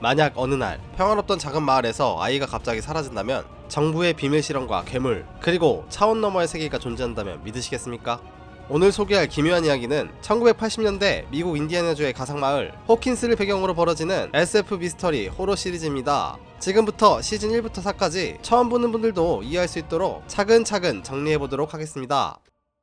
만약 어느 날 평화롭던 작은 마을에서 아이가 갑자기 사라진다면 정부의 비밀 실험과 괴물 그리고 차원 너머의 세계가 존재한다면 믿으시겠습니까? 오늘 소개할 기묘한 이야기는 1980년대 미국 인디애나주의 가상마을 호킨스를 배경으로 벌어지는 SF 미스터리 호러 시리즈입니다. 지금부터 시즌 1부터 4까지 처음 보는 분들도 이해할 수 있도록 차근차근 정리해보도록 하겠습니다.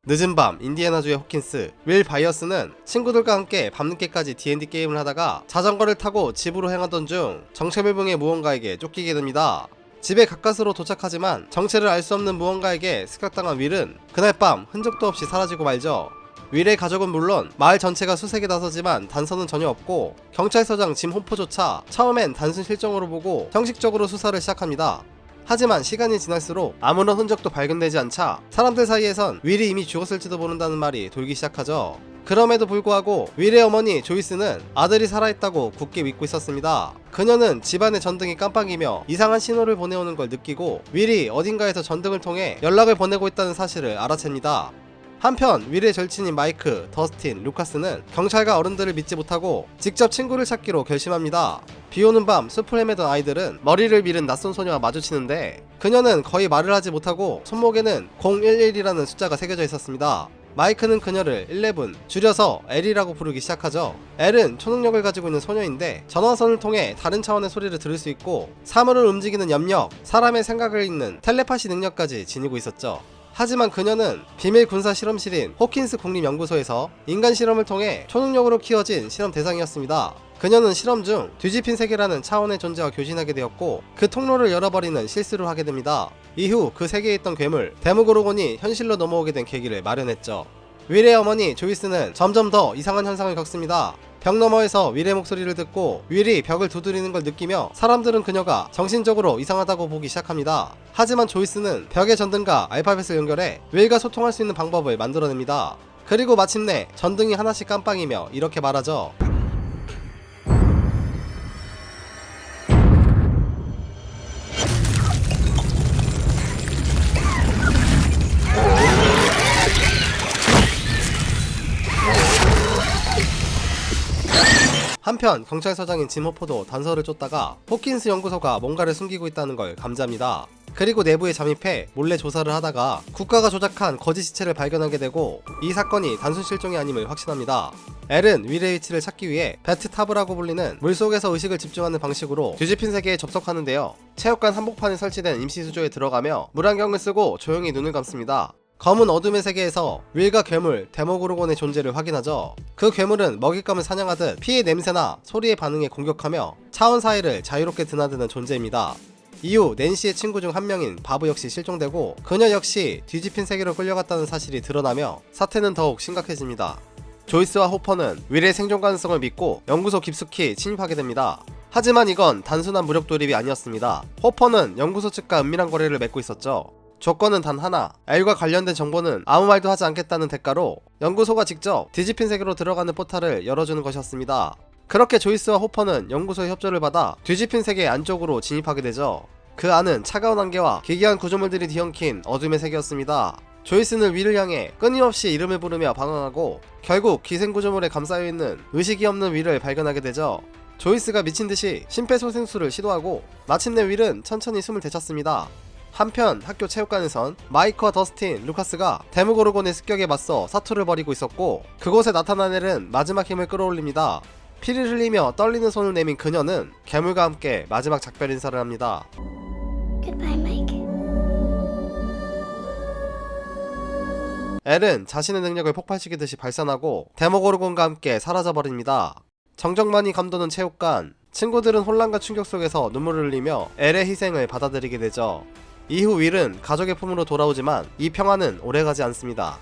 늦은 밤 인디애나주의 호킨스 윌 바이어스는 친구들과 함께 밤늦게까지 D&D 게임을 하다가 자전거를 타고 집으로 향하던 중 정체불명의 무언가에게 쫓기게 됩니다. 집에 가까스로 도착하지만 정체를 알 수 없는 무언가에게 습격당한 윌은 그날 밤 흔적도 없이 사라지고 말죠. 윌의 가족은 물론 마을 전체가 수색에 나서지만 단서는 전혀 없고 경찰서장 짐 호퍼조차 처음엔 단순 실종으로 보고 형식적으로 수사를 시작합니다. 하지만 시간이 지날수록 아무런 흔적도 발견되지 않자 사람들 사이에선 윌이 이미 죽었을지도 모른다는 말이 돌기 시작하죠. 그럼에도 불구하고 윌의 어머니 조이스는 아들이 살아있다고 굳게 믿고 있었습니다. 그녀는 집안의 전등이 깜빡이며 이상한 신호를 보내오는 걸 느끼고 윌이 어딘가에서 전등을 통해 연락을 보내고 있다는 사실을 알아챕니다. 한편 윌의 절친인 마이크, 더스틴, 루카스는 경찰과 어른들을 믿지 못하고 직접 친구를 찾기로 결심합니다. 비오는 밤 숲을 헤매던 아이들은 머리를 밀은 낯선 소녀와 마주치는데 그녀는 거의 말을 하지 못하고 손목에는 011이라는 숫자가 새겨져 있었습니다. 마이크는 그녀를 11, 줄여서 L이라고 부르기 시작하죠. L은 초능력을 가지고 있는 소녀인데 전화선을 통해 다른 차원의 소리를 들을 수 있고 사물을 움직이는 염력, 사람의 생각을 읽는 텔레파시 능력까지 지니고 있었죠. 하지만 그녀는 비밀 군사 실험실인 호킨스 국립연구소에서 인간 실험을 통해 초능력으로 키워진 실험 대상이었습니다. 그녀는 실험 중 뒤집힌 세계라는 차원의 존재와 교신하게 되었고 그 통로를 열어버리는 실수를 하게 됩니다. 이후 그 세계에 있던 괴물 데모고로곤이 현실로 넘어오게 된 계기를 마련했죠. 윌의 어머니 조이스는 점점 더 이상한 현상을 겪습니다. 벽 너머에서 윌의 목소리를 듣고 윌이 벽을 두드리는 걸 느끼며 사람들은 그녀가 정신적으로 이상하다고 보기 시작합니다. 하지만 조이스는 벽의 전등과 알파벳을 연결해 윌과 소통할 수 있는 방법을 만들어냅니다. 그리고 마침내 전등이 하나씩 깜빡이며 이렇게 말하죠. 한편 경찰서장인 짐 호퍼도 단서를 쫓다가 호킨스 연구소가 뭔가를 숨기고 있다는 걸 감지합니다. 그리고 내부에 잠입해 몰래 조사를 하다가 국가가 조작한 거짓 시체를 발견하게 되고 이 사건이 단순 실종이 아님을 확신합니다. 엘은 윌의 위치를 찾기 위해 배트타브라고 불리는 물속에서 의식을 집중하는 방식으로 뒤집힌 세계에 접속하는데요. 체육관 한복판에 설치된 임시수조에 들어가며 물안경을 쓰고 조용히 눈을 감습니다. 검은 어둠의 세계에서 윌과 괴물 데모고로곤의 존재를 확인하죠. 그 괴물은 먹잇감을 사냥하듯 피의 냄새나 소리에 반응해 공격하며 차원 사이를 자유롭게 드나드는 존재입니다. 이후 낸시의 친구 중 한 명인 바브 역시 실종되고 그녀 역시 뒤집힌 세계로 끌려갔다는 사실이 드러나며 사태는 더욱 심각해집니다. 조이스와 호퍼는 윌의 생존 가능성을 믿고 연구소 깊숙이 침입하게 됩니다. 하지만 이건 단순한 무력 돌입이 아니었습니다. 호퍼는 연구소 측과 은밀한 거래를 맺고 있었죠. 조건은 단 하나, L과 관련된 정보는 아무 말도 하지 않겠다는 대가로 연구소가 직접 뒤집힌 세계로 들어가는 포탈을 열어주는 것이었습니다. 그렇게 조이스와 호퍼는 연구소의 협조를 받아 뒤집힌 세계 안쪽으로 진입하게 되죠. 그 안은 차가운 안개와 기괴한 구조물들이 뒤엉킨 어둠의 세계였습니다. 조이스는 윌을 향해 끊임없이 이름을 부르며 방황하고 결국 기생구조물에 감싸여있는 의식이 없는 윌을 발견하게 되죠. 조이스가 미친듯이 심폐소생술을 시도하고 마침내 윌은 천천히 숨을 되찾습니다. 한편 학교 체육관에선 마이크와 더스틴, 루카스가 데모고로곤의 습격에 맞서 사투를 벌이고 있었고 그곳에 나타난 엘은 마지막 힘을 끌어올립니다. 피를 흘리며 떨리는 손을 내민 그녀는 괴물과 함께 마지막 작별 인사를 합니다. Goodbye, Mike. 엘은 자신의 능력을 폭발시키듯이 발산하고 데모고로곤과 함께 사라져버립니다. 정적만이 감도는 체육관, 친구들은 혼란과 충격 속에서 눈물을 흘리며 엘의 희생을 받아들이게 되죠. 이후 윌은 가족의 품으로 돌아오지만 이 평화는 오래가지 않습니다.